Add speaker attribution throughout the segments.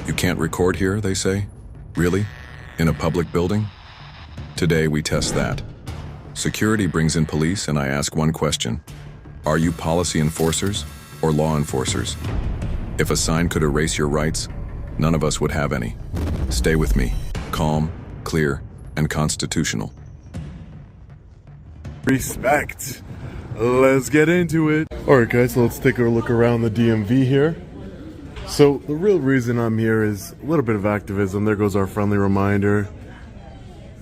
Speaker 1: You can't record here, they say? Really? In a public building? Today we test that. Security brings in police and I ask one question. Are you policy enforcers or law enforcers? If a sign could erase your rights, none of us would have any. Stay with me. Calm, clear, and constitutional.
Speaker 2: Respect. Let's get into it. Alright guys, so let's take a look around the DMV here. So the real reason I'm here is a little bit of activism. There goes our friendly reminder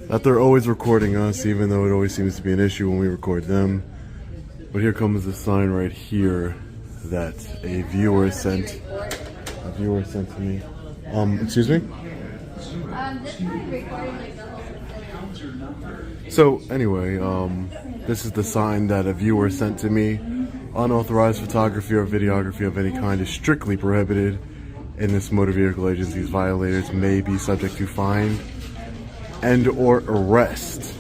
Speaker 2: that they're always recording us, even though it always seems to be an issue when we record them. But here comes the sign right here that a viewer sent to me. Excuse me? So anyway, this is the sign that a viewer sent to me. Unauthorized photography or videography of any kind is strictly prohibited in this motor vehicle agency's violators may be subject to fine and or arrest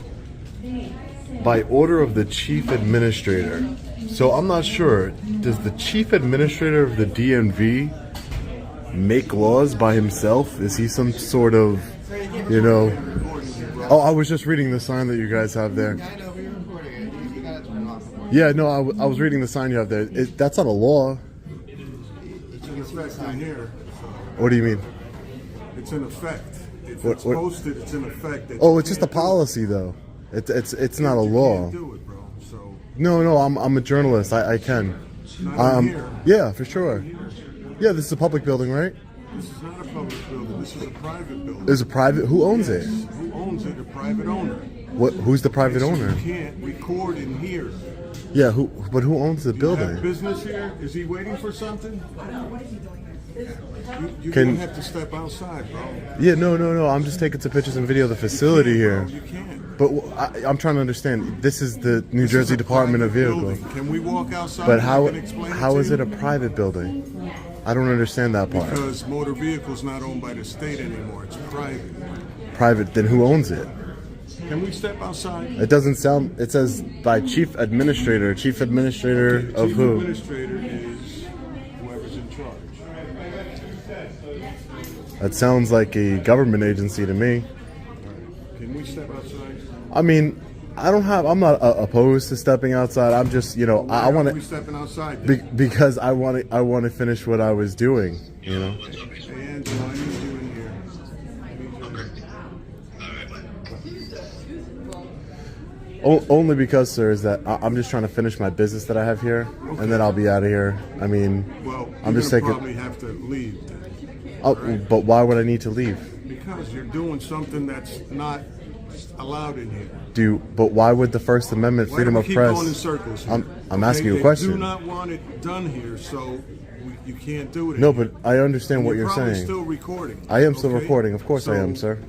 Speaker 2: by order of the chief administrator. So I'm not sure, does the chief administrator of the DMV make laws by himself? Is he some sort of, you know... Oh, I was just reading the sign that you guys have there. Yeah, no, I was reading the sign you have there. That's not a law.
Speaker 3: It's in effect in here.
Speaker 2: What do you mean?
Speaker 3: It's in effect. If it's posted, it's in effect.
Speaker 2: Oh, it's just a policy, though. It's not a law.
Speaker 3: You can't do it, bro. So
Speaker 2: No, I'm a journalist. I can.
Speaker 3: not in here.
Speaker 2: Yeah, for sure. Yeah, this is a public building, right?
Speaker 3: This is not a public building. This is a private building.
Speaker 2: It's a private. Who owns it?
Speaker 3: Who owns it? A private owner.
Speaker 2: Who's the private owner?
Speaker 3: You can't record in here.
Speaker 2: Yeah, but who owns the
Speaker 3: You have
Speaker 2: building?
Speaker 3: business here? Is he waiting for something? You
Speaker 2: Can-
Speaker 3: don't have to step outside, bro.
Speaker 2: Yeah, no. I'm just taking some pictures and video of the facility here.
Speaker 3: You can't.
Speaker 2: But I'm trying to understand. This is the New Jersey Department of Vehicles.
Speaker 3: Can we walk outside?
Speaker 2: But
Speaker 3: and I can explain
Speaker 2: how
Speaker 3: to
Speaker 2: is
Speaker 3: you?
Speaker 2: it a private building? I don't understand that part.
Speaker 3: Because motor vehicles not owned by the state anymore. It's private.
Speaker 2: Private, then who owns it?
Speaker 3: Can we step outside?
Speaker 2: It doesn't sound, it says by chief administrator. Chief administrator of
Speaker 3: Chief
Speaker 2: who?
Speaker 3: administrator is whoever's in charge.
Speaker 2: That sounds like a government agency to me.
Speaker 3: Can we step outside?
Speaker 2: I mean, I'm not opposed to stepping outside. I'm just, I
Speaker 3: Why
Speaker 2: want
Speaker 3: are we
Speaker 2: to,
Speaker 3: stepping outside? Then?
Speaker 2: because I want to finish what I was doing,
Speaker 3: Hey, Angela, I need you in here.
Speaker 2: Only because, sir, is that I'm just trying to finish my business that I have here, and then I'll be out of here. I mean,
Speaker 3: Well,
Speaker 2: I'm just taking.
Speaker 3: probably have to leave then.
Speaker 2: Oh, but why would I need to leave?
Speaker 3: Because you're doing something that's not allowed in here.
Speaker 2: But why would the First Amendment,
Speaker 3: Why
Speaker 2: freedom
Speaker 3: do we
Speaker 2: of
Speaker 3: keep
Speaker 2: press?
Speaker 3: going in circles here?
Speaker 2: I'm asking you a
Speaker 3: They
Speaker 2: question.
Speaker 3: do not want it done here, so you can't do it.
Speaker 2: No,
Speaker 3: in here.
Speaker 2: but I understand what you're
Speaker 3: probably
Speaker 2: saying.
Speaker 3: Still recording.
Speaker 2: I am still
Speaker 3: okay?
Speaker 2: recording. Of course I am,
Speaker 3: So,
Speaker 2: sir.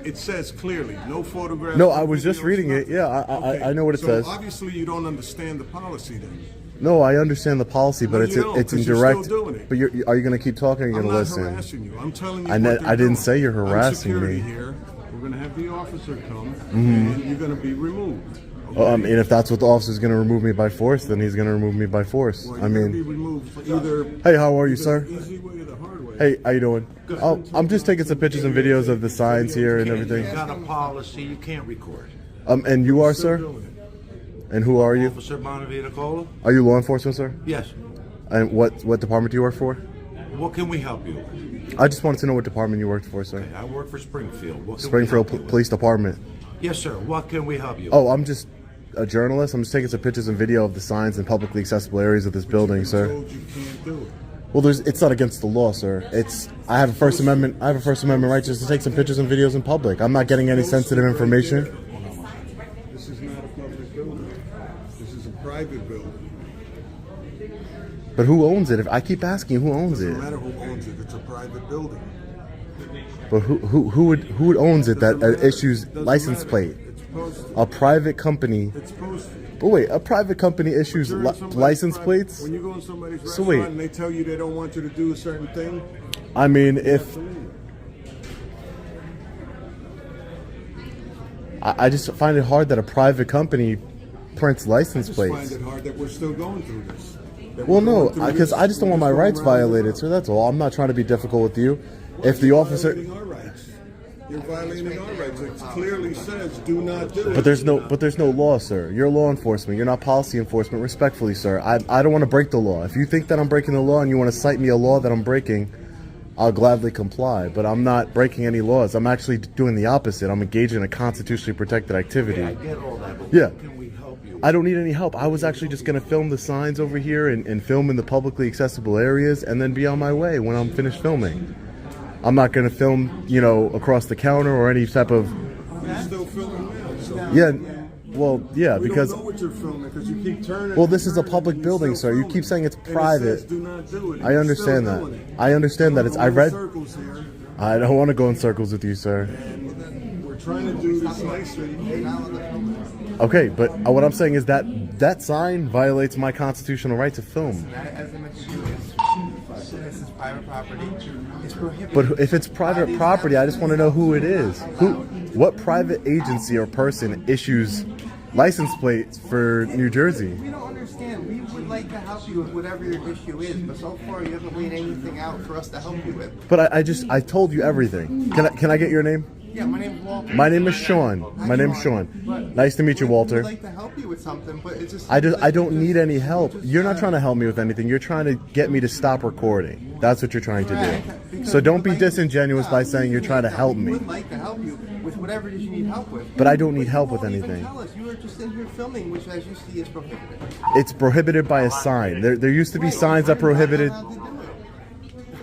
Speaker 3: It says clearly, no photographs.
Speaker 2: No,
Speaker 3: no
Speaker 2: I was just
Speaker 3: videos,
Speaker 2: reading it.
Speaker 3: nothing.
Speaker 2: Yeah,
Speaker 3: Okay,
Speaker 2: I know what it
Speaker 3: so
Speaker 2: says.
Speaker 3: Obviously, you don't understand the policy then.
Speaker 2: No, I understand the policy, but
Speaker 3: No,
Speaker 2: it's
Speaker 3: you don't,
Speaker 2: it's in
Speaker 3: 'cause you're
Speaker 2: direct.
Speaker 3: still doing it.
Speaker 2: But are you going to keep talking or are you
Speaker 3: I'm
Speaker 2: going to
Speaker 3: not
Speaker 2: listen?
Speaker 3: harassing you. I'm telling you.
Speaker 2: I didn't
Speaker 3: doing.
Speaker 2: say you're
Speaker 3: I'm
Speaker 2: harassing
Speaker 3: security
Speaker 2: me.
Speaker 3: Here. We're going to have the officer come, and you're going to be removed. Okay?
Speaker 2: I mean, if that's what the officer's going to remove me by force, then he's going to remove me by force.
Speaker 3: Well,
Speaker 2: I
Speaker 3: you're gonna be
Speaker 2: mean,
Speaker 3: removed for either.
Speaker 2: hey, how are you,
Speaker 3: either
Speaker 2: sir?
Speaker 3: the easy way or the hard way.
Speaker 2: Hey, how you doing? Oh, I'm just taking some pictures and videos of the signs here and everything.
Speaker 4: You got a policy, you can't record.
Speaker 2: And you are,
Speaker 3: Still
Speaker 2: sir?
Speaker 3: doing it.
Speaker 2: And who are you?
Speaker 4: Officer Bonavita-Cola?
Speaker 2: Are you law enforcement, sir?
Speaker 4: Yes.
Speaker 2: And what department do you work for?
Speaker 4: What can we help you?
Speaker 2: I just wanted to know what department you worked for, sir.
Speaker 4: I work for Springfield. What can
Speaker 2: Springfield
Speaker 4: we help you
Speaker 2: Police Department.
Speaker 4: with? Yes, sir. What can we help you
Speaker 2: Oh, I'm just a journalist. I'm just taking some pictures and video of the signs in publicly accessible areas of this building, sir.
Speaker 3: Told you can't do it.
Speaker 2: Well, it's not against the law, sir. I have a First Amendment right just to take some pictures and videos in public. I'm not getting any sensitive information.
Speaker 3: This is not a public building. This is a private building.
Speaker 2: But who owns it? If I keep asking, who owns
Speaker 3: No
Speaker 2: it?
Speaker 3: matter who owns it, it's a private building.
Speaker 2: But who owns it that
Speaker 3: Doesn't matter.
Speaker 2: issues
Speaker 3: Doesn't
Speaker 2: license
Speaker 3: matter.
Speaker 2: plate?
Speaker 3: It's posted.
Speaker 2: A private company.
Speaker 3: It's posted.
Speaker 2: But wait, a private company issues
Speaker 3: You're in somebody's
Speaker 2: license
Speaker 3: private-
Speaker 2: plates?
Speaker 3: When you go in somebody's
Speaker 2: So
Speaker 3: restaurant
Speaker 2: wait.
Speaker 3: and they tell you they don't want you to do a certain thing,
Speaker 2: I mean,
Speaker 3: you have
Speaker 2: if
Speaker 3: to leave.
Speaker 2: I just find it hard that a private company prints license
Speaker 3: I just
Speaker 2: plates.
Speaker 3: find it hard that we're still going through this. that
Speaker 2: Well,
Speaker 3: we're
Speaker 2: no,
Speaker 3: going through
Speaker 2: because
Speaker 3: this-
Speaker 2: I just don't want my
Speaker 3: this go
Speaker 2: rights
Speaker 3: around.
Speaker 2: violated, sir. That's all. I'm not trying to be difficult with you. If the
Speaker 3: You're
Speaker 2: officer,
Speaker 3: violating our rights. You're violating our rights. It clearly says do not do it.
Speaker 2: but there's no law, sir. You're law enforcement. You're not policy enforcement. Respectfully, sir. I don't want to break the law. If you think that I'm breaking the law and you want to cite me a law that I'm breaking, I'll gladly comply. But I'm not breaking any laws. I'm actually doing the opposite. I'm engaging in a constitutionally protected activity.
Speaker 4: I get all that, but
Speaker 2: Yeah.
Speaker 4: how can we help you?
Speaker 2: I don't need any help. I was actually just going to film the signs over here and film in the publicly accessible areas and then be on my way when I'm finished filming. I'm not going to film, across the counter or any type of...
Speaker 3: You're still filming now. So
Speaker 2: Yeah, well, yeah,
Speaker 3: we
Speaker 2: because...
Speaker 3: don't know what you're filming because you keep turning.
Speaker 2: Well, this is a
Speaker 3: and
Speaker 2: public
Speaker 3: you're
Speaker 2: building,
Speaker 3: still
Speaker 2: sir. You
Speaker 3: filming.
Speaker 2: keep saying it's
Speaker 3: And it
Speaker 2: private.
Speaker 3: says do not do it.
Speaker 2: I
Speaker 3: You're
Speaker 2: understand
Speaker 3: still
Speaker 2: that.
Speaker 3: doing it.
Speaker 2: I understand that. I
Speaker 3: We're
Speaker 2: read...
Speaker 3: circles here.
Speaker 2: I don't want to go in circles with you, sir.
Speaker 3: We're trying to do this nicely.
Speaker 2: Okay, but what I'm saying is that sign violates my constitutional right to film.
Speaker 5: That has nothing to do with this is private property. It's prohibited.
Speaker 2: But if it's private property, I just want to know who it is. What private agency or person issues license plates for New Jersey?
Speaker 5: We don't understand. We would like to help you with whatever your issue is, but so far you haven't laid anything out for us to help you with.
Speaker 2: But I told you everything. Can I get your name?
Speaker 5: Yeah, my name's Walter.
Speaker 2: My name is Sean. My name's Sean. Nice to meet you, Walter.
Speaker 5: We'd like to help you with something, but it's just...
Speaker 2: I don't need any help. You're not trying to help me with anything. You're trying to get me to stop recording. That's what you're trying to do. So don't be disingenuous by saying you're trying to help
Speaker 5: We
Speaker 2: me.
Speaker 5: would like to help you with whatever it is you need help with.
Speaker 2: But I don't need
Speaker 5: you
Speaker 2: help with
Speaker 5: won't even
Speaker 2: anything.
Speaker 5: tell us. You were just in here filming, which as you see is prohibited.
Speaker 2: It's prohibited by a sign. There used to be signs that prohibited.
Speaker 5: You're not allowed to do it.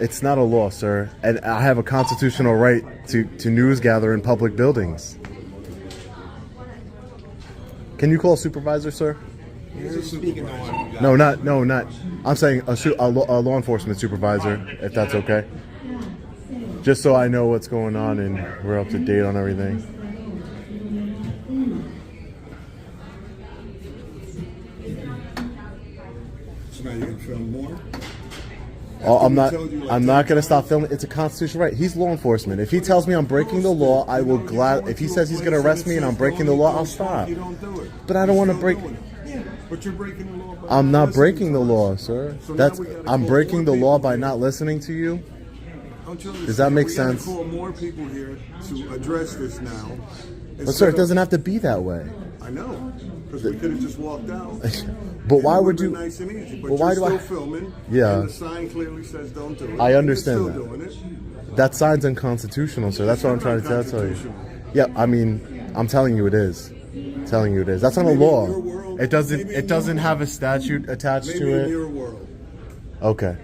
Speaker 2: It's not a law, sir. And I have a constitutional right to news gather in public buildings. Can you call a supervisor, sir?
Speaker 5: You're speaking to one.
Speaker 2: No, not. I'm saying a law enforcement supervisor, if that's okay. Just so I know what's going on and we're up to date on everything.
Speaker 3: So now you can film more.
Speaker 2: I'm
Speaker 3: we told you, like,
Speaker 2: not going to stop filming. It's a constitutional right. He's law enforcement. If he tells me I'm breaking the law, I will glad. If he says he's going to arrest me and I'm breaking the law, I'll stop.
Speaker 3: You don't do it.
Speaker 2: But I don't want to
Speaker 3: You're
Speaker 2: break.
Speaker 3: still doing it. Yeah, but you're breaking the law. By
Speaker 2: I'm not
Speaker 3: listening
Speaker 2: breaking
Speaker 3: to
Speaker 2: the
Speaker 3: us.
Speaker 2: law, sir.
Speaker 3: So now
Speaker 2: That's
Speaker 3: we gotta
Speaker 2: I'm
Speaker 3: call
Speaker 2: breaking
Speaker 3: more
Speaker 2: the law
Speaker 3: people
Speaker 2: by
Speaker 3: here.
Speaker 2: not listening to you.
Speaker 3: Don't you
Speaker 2: Does that
Speaker 3: understand?
Speaker 2: make
Speaker 3: We gotta
Speaker 2: sense?
Speaker 3: call more people here to address this now.
Speaker 2: But sir, it doesn't have to be that way.
Speaker 3: I know, because we could have just walked out.
Speaker 2: But why
Speaker 3: And it
Speaker 2: would
Speaker 3: would've
Speaker 2: you?
Speaker 3: been nice and easy. But
Speaker 2: Well, why
Speaker 3: you're
Speaker 2: do I-
Speaker 3: still filming.
Speaker 2: Yeah.
Speaker 3: And the sign clearly says don't do it.
Speaker 2: I
Speaker 3: and
Speaker 2: understand
Speaker 3: you're
Speaker 2: that.
Speaker 3: still doing it.
Speaker 2: That sign's unconstitutional, sir. That's what I'm trying to tell you.
Speaker 3: Unconstitutional.
Speaker 2: Yeah, I mean, I'm telling you it is. I'm telling you it is. That's not a
Speaker 3: Maybe in
Speaker 2: law.
Speaker 3: your world-
Speaker 2: It doesn't.
Speaker 3: maybe in
Speaker 2: It doesn't
Speaker 3: your
Speaker 2: have a statute attached
Speaker 3: Maybe
Speaker 2: to
Speaker 3: in
Speaker 2: it.
Speaker 3: your world.
Speaker 2: Okay.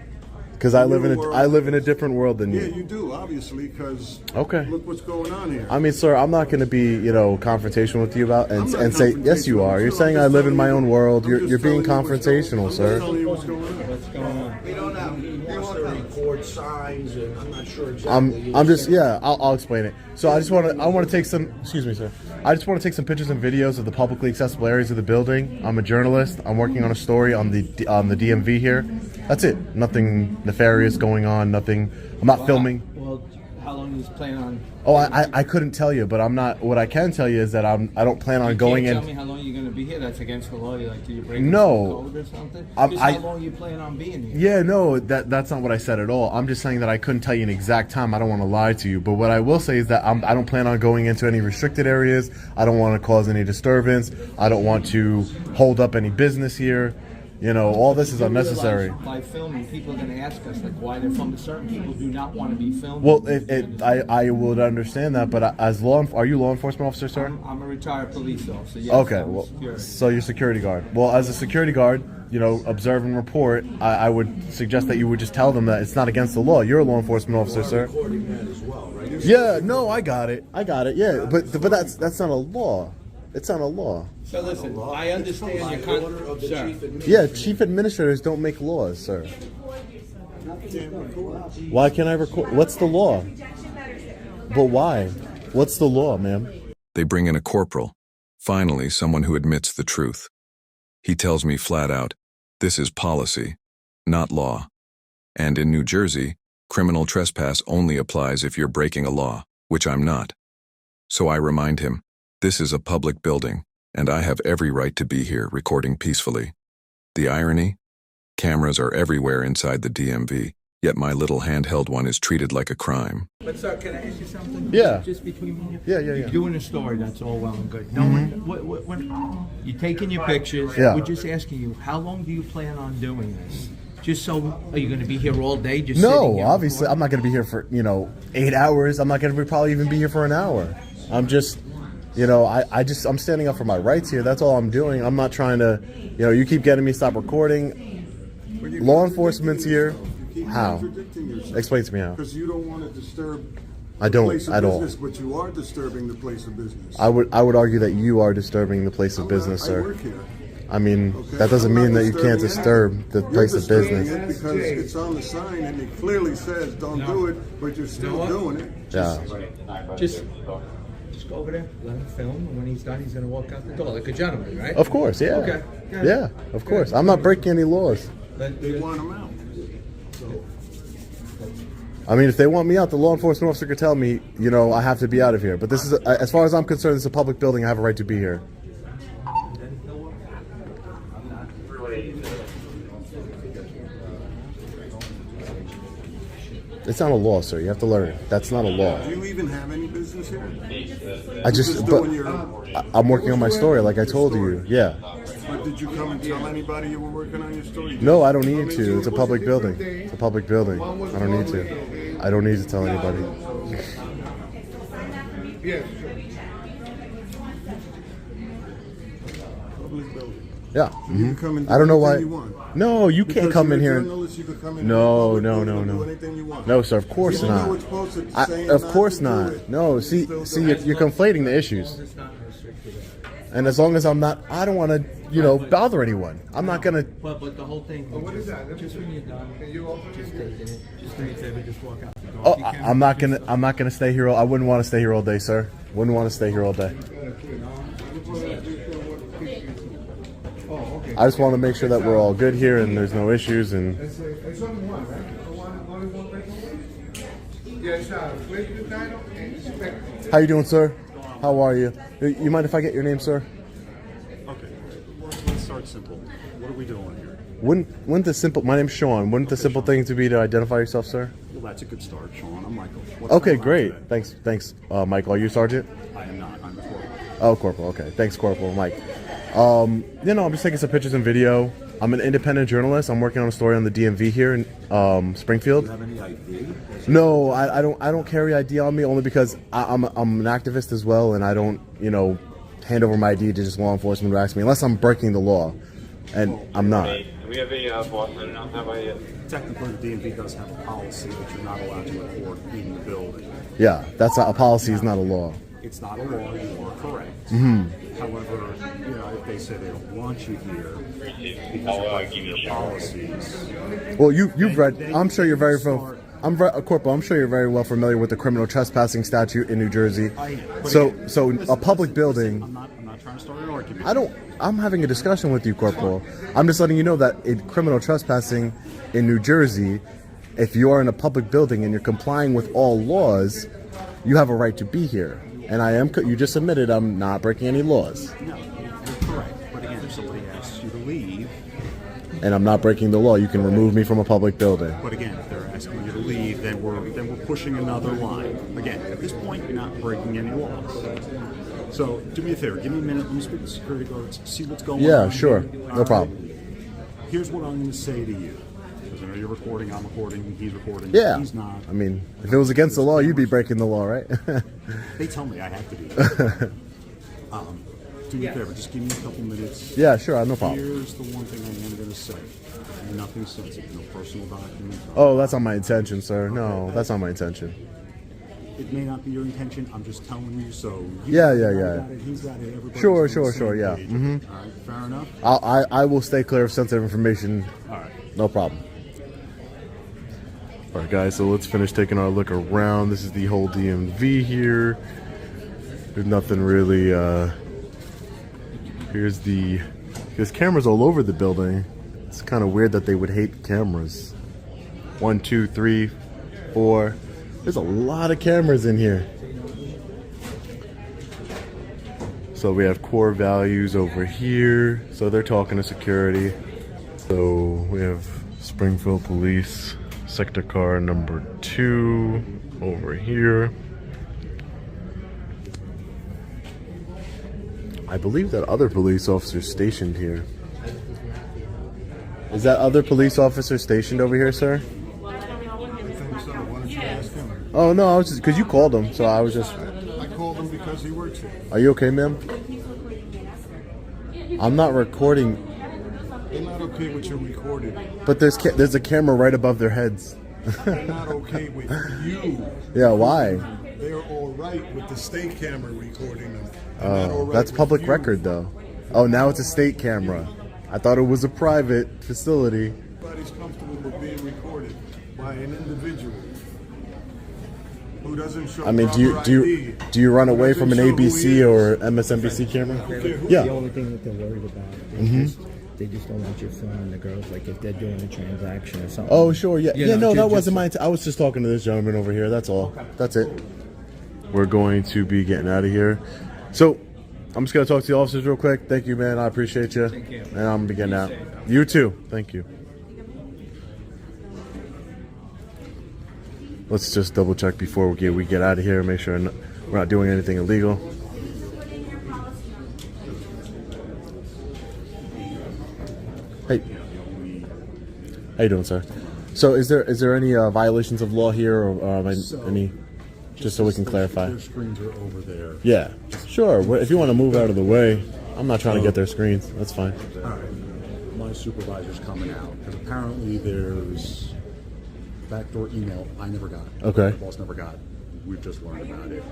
Speaker 2: Because I live
Speaker 3: your
Speaker 2: in a
Speaker 3: world.
Speaker 2: I live in a different world than
Speaker 3: Yeah,
Speaker 2: you.
Speaker 3: you do, obviously, because
Speaker 2: Okay.
Speaker 3: look what's going on here.
Speaker 2: I mean, sir, I'm not going to be, confrontational with you about
Speaker 3: I'm
Speaker 2: and
Speaker 3: not
Speaker 2: say yes, you
Speaker 3: confrontational
Speaker 2: are.
Speaker 3: with
Speaker 2: You're
Speaker 3: you.
Speaker 2: saying
Speaker 3: I'm
Speaker 2: I
Speaker 3: just
Speaker 2: live in
Speaker 3: telling
Speaker 2: my
Speaker 3: you-
Speaker 2: own world.
Speaker 3: I'm
Speaker 2: You're
Speaker 3: just
Speaker 2: being
Speaker 3: telling you what's going-
Speaker 2: confrontational,
Speaker 3: I'm
Speaker 2: sir.
Speaker 3: just telling you what's going on.
Speaker 4: What's going on?
Speaker 5: We don't know.
Speaker 4: He
Speaker 5: You're
Speaker 4: wants to
Speaker 5: welcome.
Speaker 4: record signs, and I'm not sure exactly.
Speaker 2: I'm just I'll explain it. So I want to take some excuse me, sir. I just want to take some pictures and videos of the publicly accessible areas of the building. I'm a journalist. I'm working on a story on the DMV here. That's it. Nothing nefarious going on. Nothing. I'm not filming.
Speaker 6: Well, how long is plan on?
Speaker 2: Oh, I couldn't tell you, but I'm not. What I can tell you is that I don't plan on going
Speaker 6: Can't
Speaker 2: in.
Speaker 6: tell me how long you're going to be here. That's against the law. Like, do you break
Speaker 2: No.
Speaker 6: some code or something?
Speaker 2: I'm-
Speaker 6: Just
Speaker 2: I-
Speaker 6: how long you plan on being here?
Speaker 2: Yeah, no, that's not what I said at all. I'm just saying that I couldn't tell you an exact time. I don't want to lie to you. But what I will say is that I don't plan on going into any restricted areas. I don't want to cause any disturbance. I don't want to hold up any business here. All this is
Speaker 6: You
Speaker 2: unnecessary.
Speaker 6: realize by filming, people are going to ask us like why they're filming. Certain people do not want to be filmed.
Speaker 2: Well, I would understand that, but are you a law enforcement officer, sir?
Speaker 6: I'm a retired police officer. Yes,
Speaker 2: Okay,
Speaker 6: I'm
Speaker 2: well,
Speaker 6: security.
Speaker 2: so you're security guard. Well, as a security guard, observe and report. I would suggest that you would just tell them that it's not against the law. You're a law enforcement officer, sir.
Speaker 4: recording that as well, right?
Speaker 2: Yeah, no, I got it. Yeah, but that's not a law. It's not a law.
Speaker 6: So listen, I understand your
Speaker 4: By order of the
Speaker 6: sir.
Speaker 4: chief administrator.
Speaker 2: Yeah, chief administrators don't make laws, sir. Why can't I record? What's the law? But why? What's the law, ma'am?
Speaker 1: They bring in a corporal. Finally, someone who admits the truth. He tells me flat out, this is policy, not law. And in New Jersey, criminal trespass only applies if you're breaking a law, which I'm not. So I remind him, this is a public building, and I have every right to be here recording peacefully. The irony? Cameras are everywhere inside the DMV, yet my little handheld one is treated like a crime.
Speaker 6: But sir, can I ask you something?
Speaker 2: Yeah.
Speaker 6: Just between me and you?
Speaker 2: Yeah.
Speaker 6: You're doing a story, that's all well and good. No one, when you're taking your pictures,
Speaker 2: Yeah.
Speaker 6: we're just asking you, how long do you plan on doing this? Just so, are you going to be here all day? Just sitting
Speaker 2: No,
Speaker 6: here
Speaker 2: obviously, I'm not going to be here for 8 hours. I'm not going to probably even be here for an hour. I'm just, I'm standing up for my rights here. That's all I'm doing. I'm not trying to, you keep getting me stop recording. Law enforcement's here. How? Explain to me how.
Speaker 3: Because you don't want to disturb
Speaker 2: I
Speaker 3: the
Speaker 2: don't
Speaker 3: place of
Speaker 2: at all.
Speaker 3: business, but you are disturbing the place of business.
Speaker 2: I would argue that you are disturbing the place of business,
Speaker 3: I
Speaker 2: sir.
Speaker 3: work here.
Speaker 2: I mean,
Speaker 3: Okay?
Speaker 2: that doesn't
Speaker 3: I'm
Speaker 2: mean
Speaker 3: not
Speaker 2: that you can't
Speaker 3: disturbing
Speaker 2: disturb the
Speaker 3: You're
Speaker 2: place of
Speaker 3: disturbing
Speaker 2: business.
Speaker 3: it because it's on the sign and it clearly says don't do it, but you're still doing it.
Speaker 2: Yeah.
Speaker 6: Just go over there, let him film, and when he's done, he's going to walk out the door like a gentleman, right?
Speaker 2: Of course, yeah.
Speaker 6: Okay.
Speaker 2: Yeah, of course. I'm not breaking any laws.
Speaker 3: They want them out.
Speaker 2: I mean, if they want me out, the law enforcement officer could tell me, I have to be out of here. But this is, as far as I'm concerned, it's a public building. I have a right to be here. It's not a law, sir. You have to learn. That's not a law.
Speaker 3: Do you even have any business here?
Speaker 2: I'm working on my story, like I told you. Yeah.
Speaker 3: But did you come and tell anybody you were working on your story?
Speaker 2: No, I don't need to. It's a public building. It's a public building. I don't need to. I don't need to tell anybody.
Speaker 3: Yes.
Speaker 2: Yeah.
Speaker 3: You can come and do
Speaker 2: I don't know why.
Speaker 3: anything you want.
Speaker 2: No, you can't
Speaker 3: Because
Speaker 2: come
Speaker 3: you're
Speaker 2: in
Speaker 3: a
Speaker 2: here.
Speaker 3: journalist, you can come in
Speaker 2: No,
Speaker 3: here,
Speaker 2: no,
Speaker 3: you
Speaker 2: no,
Speaker 3: can
Speaker 2: no.
Speaker 3: do anything you want.
Speaker 2: No, sir. Of course
Speaker 3: Even though
Speaker 2: not.
Speaker 3: it's posted saying
Speaker 2: Of
Speaker 3: not
Speaker 2: course
Speaker 3: to do
Speaker 2: not.
Speaker 3: it,
Speaker 2: No,
Speaker 3: you
Speaker 2: see,
Speaker 3: still
Speaker 2: see,
Speaker 3: do it.
Speaker 2: you're conflating the issues.
Speaker 6: It's not restricted.
Speaker 2: And as long as I'm not, I don't want to, bother anyone. I'm not gonna.
Speaker 6: But the whole thing.
Speaker 3: what is that?
Speaker 6: Just when you're done, just taking it. Just do me a favor, just walk out the door.
Speaker 2: Oh,
Speaker 6: If you can,
Speaker 2: I'm not gonna stay here. I wouldn't want to stay here all day, sir. Wouldn't want to stay here all day. I just want to make sure that we're all good here and there's no issues. And
Speaker 3: It's only one, right? Only one paper? Yes, where's the title and inspector?
Speaker 2: how you doing, sir? How are you? You mind if I get your name, sir?
Speaker 7: Okay, let's start simple. What are we doing here?
Speaker 2: Wouldn't the simple? My name's Sean. Wouldn't the simple thing to be to identify yourself, sir?
Speaker 7: Well, that's a good start, Sean. I'm Michael. What's
Speaker 2: Okay,
Speaker 7: going on
Speaker 2: great.
Speaker 7: today?
Speaker 2: Thanks, Michael. Are you Sergeant?
Speaker 7: I am not. I'm a corporal.
Speaker 2: Oh, Corporal. Okay, thanks, Corporal Mike. I'm just taking some pictures and video. I'm an independent journalist. I'm working on a story on the DMV here in Springfield.
Speaker 7: Do you have any ID?
Speaker 2: No, I don't carry ID on me only because I'm an activist as well, and I don't hand over my ID to just law enforcement who ask me unless I'm breaking the law, and I'm not.
Speaker 8: We have a boss that don't have a
Speaker 7: Technically, the DMV does have a policy that you're not allowed to record in the building.
Speaker 2: Yeah, that's not a policy. Is not a law.
Speaker 7: It's not a law. You are correct. However, if they say they don't want you here because you're breaking their policies,
Speaker 2: Well, you've read. I'm sure you're very Corporal. I'm sure you're very well familiar with the criminal trespassing statute in New Jersey.
Speaker 7: I am.
Speaker 2: So a public building.
Speaker 7: I'm not trying to start an argument.
Speaker 2: I'm having a discussion with you, Corporal. I'm just letting you know that in criminal trespassing in New Jersey, if you are in a public building and you're complying with all laws, you have a right to be here. And you just admitted I'm not breaking any laws.
Speaker 7: No, you're correct. But again, if somebody asks you to leave,
Speaker 2: And I'm not breaking the law. You can remove me from a public building.
Speaker 7: but again, if they're asking you to leave, then we're pushing another line. Again, at this point, you're not breaking any laws. So do me a favor, give me a minute. Let me speak to security guards, see what's going on.
Speaker 2: Yeah, sure. No
Speaker 7: All right.
Speaker 2: problem.
Speaker 7: Here's what I'm going to say to you. Because I know you're recording, I'm recording, he's recording.
Speaker 2: Yeah.
Speaker 7: He's not.
Speaker 2: I mean, if it was against the law, you'd be breaking the law, right?
Speaker 7: They tell me I have to do that. Do me a favor, just give me a couple minutes.
Speaker 2: Yeah, sure. No problem.
Speaker 7: Here's the one thing I am going to say. Nothing sensitive, no personal documents.
Speaker 2: Oh, that's not my intention, sir. No, that's not my intention.
Speaker 7: It may not be your intention. I'm just telling you. So
Speaker 2: Yeah.
Speaker 7: got it, he's got it. Everybody's
Speaker 2: Sure,
Speaker 7: on the
Speaker 2: sure,
Speaker 7: same
Speaker 2: sure, yeah.
Speaker 7: page.
Speaker 2: Mhm.
Speaker 7: All right, fair enough.
Speaker 2: I will stay clear of sensitive information.
Speaker 7: All right.
Speaker 2: No problem. All right, guys. So let's finish taking our look around. This is the whole DMV here. There's nothing really. There's cameras all over the building. It's kind of weird that they would hate cameras. 1, 2, 3, 4. There's a lot of cameras in here. So we have core values over here. So they're talking to security. So we have Springfield Police sector car number 2 over here. I believe that other police officer stationed here. Is that other police officer stationed over here, sir? Oh no, I was just because you called him, so I was just.
Speaker 4: I called him because he works here.
Speaker 2: Are you okay, ma'am? I'm not recording,
Speaker 4: They're not okay with your recording.
Speaker 2: but there's a camera right above their heads.
Speaker 4: They're not okay with you.
Speaker 2: Yeah, why?
Speaker 4: They're all right with the state camera recording them. They're not all right
Speaker 2: That's
Speaker 4: with
Speaker 2: public
Speaker 4: you.
Speaker 2: record, though. Oh, now it's a state camera. I thought it was a private facility.
Speaker 4: Everybody's comfortable with being recorded by an individual who doesn't show
Speaker 2: I mean,
Speaker 4: proper ID.
Speaker 2: do you run away from an
Speaker 4: Doesn't show who he
Speaker 2: ABC
Speaker 4: is.
Speaker 2: or MSNBC camera?
Speaker 4: Okay, who-
Speaker 2: Yeah.
Speaker 6: The only thing that they're worried about is they just don't want you filming the girls, like if they're doing a transaction or something.
Speaker 2: Oh, sure. Yeah.
Speaker 6: You
Speaker 2: Yeah.
Speaker 6: know,
Speaker 2: No, that
Speaker 6: just-
Speaker 2: wasn't my. I was just talking to this gentleman over here. That's all. That's it. We're going to be getting out of here. So, I'm just gonna talk to the officers real quick. Thank you, man. I appreciate you. And I'm gonna be getting out. You too. Thank you. Let's just double check before we get out of here. Make sure we're not doing anything illegal. Hey, how you doing, sir? So, is there any violations of law here, or any? Just so we can clarify.
Speaker 7: Their screens are over there.
Speaker 2: Yeah, sure. If you want to move out of the way, I'm not trying to get their screens. That's fine.
Speaker 7: All right. My supervisor's coming out because apparently there's backdoor email I never got.
Speaker 2: Okay.
Speaker 7: My boss never got. We've just learned about it.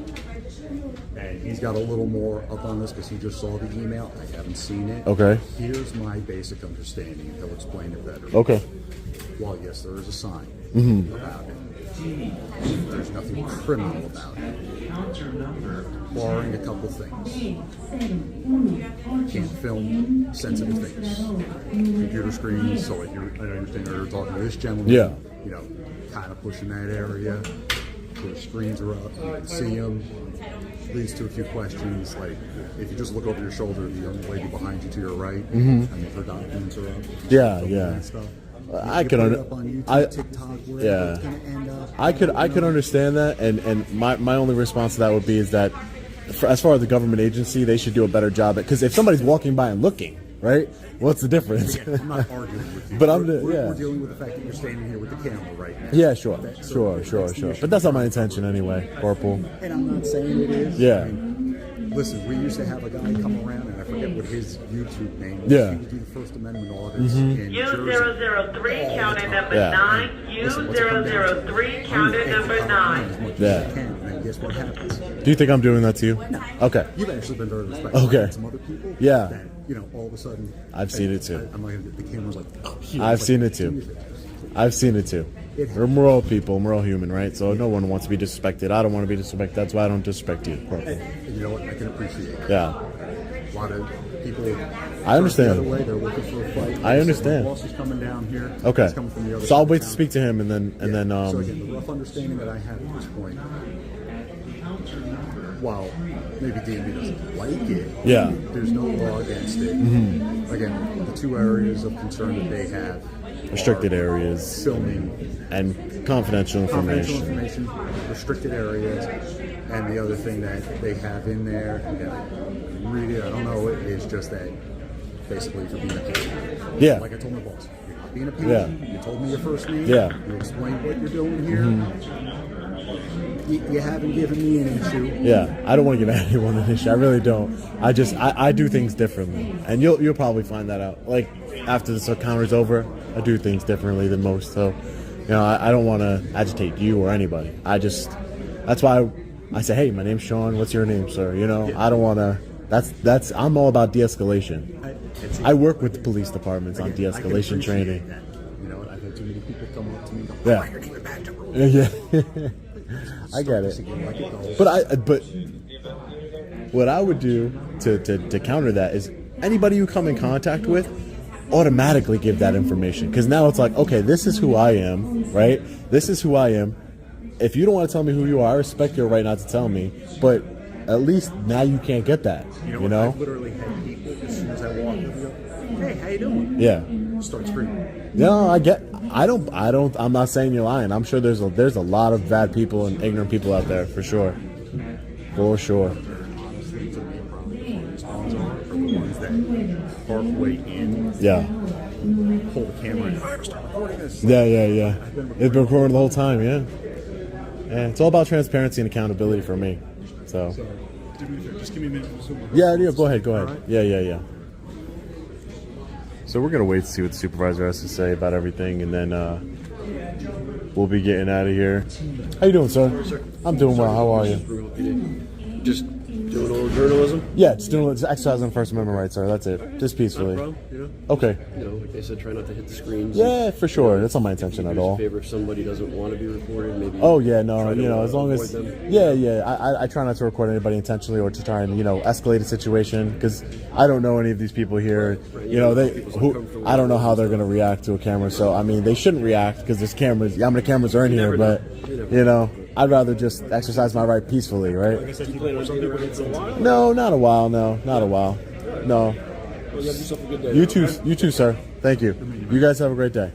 Speaker 7: And he's got a little more up on this because he just saw the email. I haven't seen it.
Speaker 2: Okay.
Speaker 7: Here's my basic understanding, and he'll explain it better.
Speaker 2: Okay.
Speaker 7: While yes, there is a sign about it, there's nothing criminal about it, barring a couple things. Can't film sensitive things, computer screens. So, like I understand you're talking to this gentleman.
Speaker 2: Yeah.
Speaker 7: You know, kind of pushing that area. The screens are up, you can see them. Leads to a few questions, like if you just look over your shoulder, the young lady behind you to your right, I mean, her documents are up.
Speaker 2: Yeah,
Speaker 7: Filming
Speaker 2: yeah.
Speaker 7: that stuff.
Speaker 2: I
Speaker 7: You
Speaker 2: could
Speaker 7: put it
Speaker 2: under-
Speaker 7: up on YouTube,
Speaker 2: I-
Speaker 7: TikTok, wherever
Speaker 2: yeah.
Speaker 7: it's gonna end up.
Speaker 2: I could understand that, and my only response to that would be is that, as far as the government agency, they should do a better job at, because if somebody's walking by and looking, right, what's the difference?
Speaker 7: Again, I'm not arguing with you.
Speaker 2: But
Speaker 7: we're dealing with the fact that you're standing here with the camera right now.
Speaker 2: Yeah, sure,
Speaker 7: That's
Speaker 2: sure.
Speaker 7: the issue.
Speaker 2: But that's not my intention anyway, Corporal.
Speaker 7: And I'm not saying it is.
Speaker 2: Yeah.
Speaker 7: I mean, listen, we used to have a guy come around, and I forget what his YouTube name was.
Speaker 2: Yeah.
Speaker 7: He would do the First Amendment audits in Jersey.
Speaker 9: U003, counter number
Speaker 2: Yeah.
Speaker 9: 9.
Speaker 7: Listen, what's it come down to?
Speaker 9: U003, counter number 9.
Speaker 7: As much
Speaker 2: Yeah.
Speaker 7: as I can, and then guess what happens?
Speaker 2: Do you think I'm doing that to you? Okay.
Speaker 7: You've actually been very respectful.
Speaker 2: Okay.
Speaker 7: Some other people.
Speaker 2: Yeah.
Speaker 7: That, you know, all of a sudden.
Speaker 2: I've seen it too.
Speaker 7: I'm not gonna get the camera's like. Oh, here.
Speaker 2: I've
Speaker 7: It's
Speaker 2: seen
Speaker 7: like,
Speaker 2: it too.
Speaker 7: do me a favor.
Speaker 2: I've seen it too.
Speaker 7: It
Speaker 2: We're all people. We're all human, right? So no one wants to be disrespected. I don't want to be disrespected. That's why I don't disrespect you, Corporal.
Speaker 7: And you know what? I can appreciate it.
Speaker 2: Yeah.
Speaker 7: A lot of people.
Speaker 2: I understand.
Speaker 7: The other way, they're looking for a fight.
Speaker 2: I understand.
Speaker 7: My boss is coming down here.
Speaker 2: Okay.
Speaker 7: He's coming from the other
Speaker 2: So I'll
Speaker 7: side
Speaker 2: wait
Speaker 7: of
Speaker 2: to
Speaker 7: town.
Speaker 2: speak to him, and then
Speaker 7: So again, the rough understanding that I have at this point, while maybe DMV doesn't like it,
Speaker 2: Yeah.
Speaker 7: there's no law against it. Again, the two areas of concern that they have
Speaker 2: restricted
Speaker 7: are
Speaker 2: areas
Speaker 7: filming,
Speaker 2: and confidential
Speaker 7: confidential
Speaker 2: information.
Speaker 7: information, restricted areas, and the other thing that they have in there, again, I read it, I don't know it, is just that basically for being a pain.
Speaker 2: Yeah.
Speaker 7: Like I told my boss, you're not being a pain.
Speaker 2: Yeah.
Speaker 7: You told me your first name.
Speaker 2: Yeah.
Speaker 7: You explained what you're doing here. You haven't given me an issue.
Speaker 2: Yeah, I don't want to give anyone an issue. I really don't. I do things differently, and you'll probably find that out. Like after this encounter's over, I do things differently than most. So, you know, I don't want to agitate you or anybody. That's why I say, hey, my name's Sean. What's your name, sir? You know, I don't want to. I'm all about de-escalation. I work with the police departments on
Speaker 7: Again, I can
Speaker 2: de-escalation
Speaker 7: appreciate
Speaker 2: training.
Speaker 7: that. You know, I've had too many people come up to me and go,
Speaker 2: Yeah.
Speaker 7: "Why your name is back to rule?"
Speaker 2: Yeah, I get it. But what I would do to counter that is anybody you come in contact with, automatically give that information, because now it's like, okay, this is who I am, right? This is who I am. If you don't want to tell me who you are, I respect your right not to tell me, but at least now you can't get that, you know?
Speaker 7: I've literally had people, as soon as I walk in, go, "Hey, how you doing?"
Speaker 2: Yeah.
Speaker 7: start screaming.
Speaker 2: No, I'm not saying you're lying. I'm sure there's a lot of bad people and ignorant people out there, for sure. For sure.
Speaker 7: Honestly, to me, probably the response are the ones that park way in,
Speaker 2: Yeah.
Speaker 7: pull the camera and start recording this.
Speaker 2: Yeah. It's been recording the whole time, yeah. Yeah, it's all about transparency and accountability for me. So
Speaker 4: So, do me a favor, just give me a minute.
Speaker 2: yeah, go ahead.
Speaker 4: All right.
Speaker 2: Yeah. So we're gonna wait to see what the supervisor has to say about everything, and then we'll be getting out of here. How you doing, sir? I'm doing well. How are you?
Speaker 10: Just doing a little journalism.
Speaker 2: Yeah, just exercising First Amendment rights, sir. That's it. Just peacefully.
Speaker 10: Bro, you know,
Speaker 2: Okay.
Speaker 10: like they said, try not to hit the screens.
Speaker 2: Yeah, for sure. That's not my intention at
Speaker 10: Do us
Speaker 2: all.
Speaker 10: a favor if somebody doesn't want to be recorded, maybe.
Speaker 2: Oh yeah, no,
Speaker 10: try to,
Speaker 2: as long as
Speaker 10: avoid them.
Speaker 2: I try not to record anybody intentionally or to try and escalate a situation because I don't know any of these people here. I don't know how they're gonna react to a camera. So I mean, they shouldn't react because there's cameras. How many cameras are in here? But I'd rather just exercise my right peacefully, right?
Speaker 10: Do you plan on being there for a while?
Speaker 2: No, not a while. No, not a while. No.
Speaker 10: Well, you have yourself a good day.
Speaker 2: You too, sir. Thank you. You guys have a great day.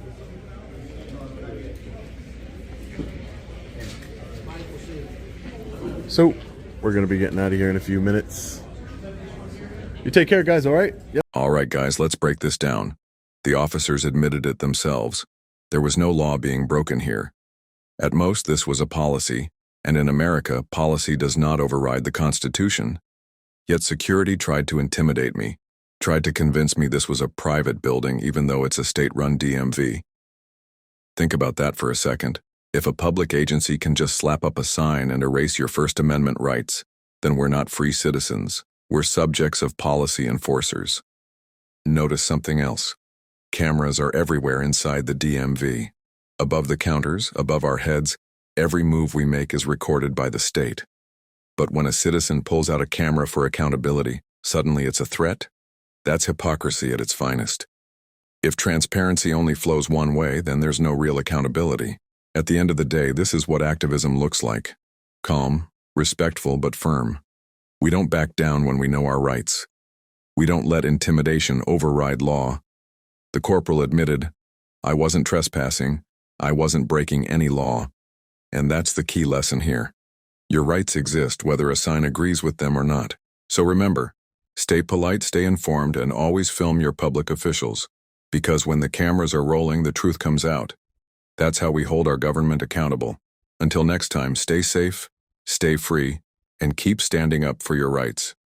Speaker 2: So, we're going to be getting out of here in a few minutes. You take care, guys, all right? Yep.
Speaker 1: All right, guys, let's break this down. The officers admitted it themselves. There was no law being broken here. At most, this was a policy, and in America, policy does not override the Constitution. Yet security tried to intimidate me, tried to convince me this was a private building even though it's a state-run DMV. Think about that for a second. If a public agency can just slap up a sign and erase your First Amendment rights, then we're not free citizens. We're subjects of policy enforcers. Notice something else. Cameras are everywhere inside the DMV. Above the counters, above our heads, every move we make is recorded by the state. But when a citizen pulls out a camera for accountability, suddenly it's a threat? That's hypocrisy at its finest. If transparency only flows one way, then there's no real accountability. At the end of the day, this is what activism looks like. Calm, respectful, but firm. We don't back down when we know our rights. We don't let intimidation override law. The corporal admitted, I wasn't trespassing, I wasn't breaking any law. And that's the key lesson here. Your rights exist whether a sign agrees with them or not. So remember, stay polite, stay informed, and always film your public officials. Because when the cameras are rolling, the truth comes out. That's how we hold our government accountable. Until next time, stay safe, stay free, and keep standing up for your rights.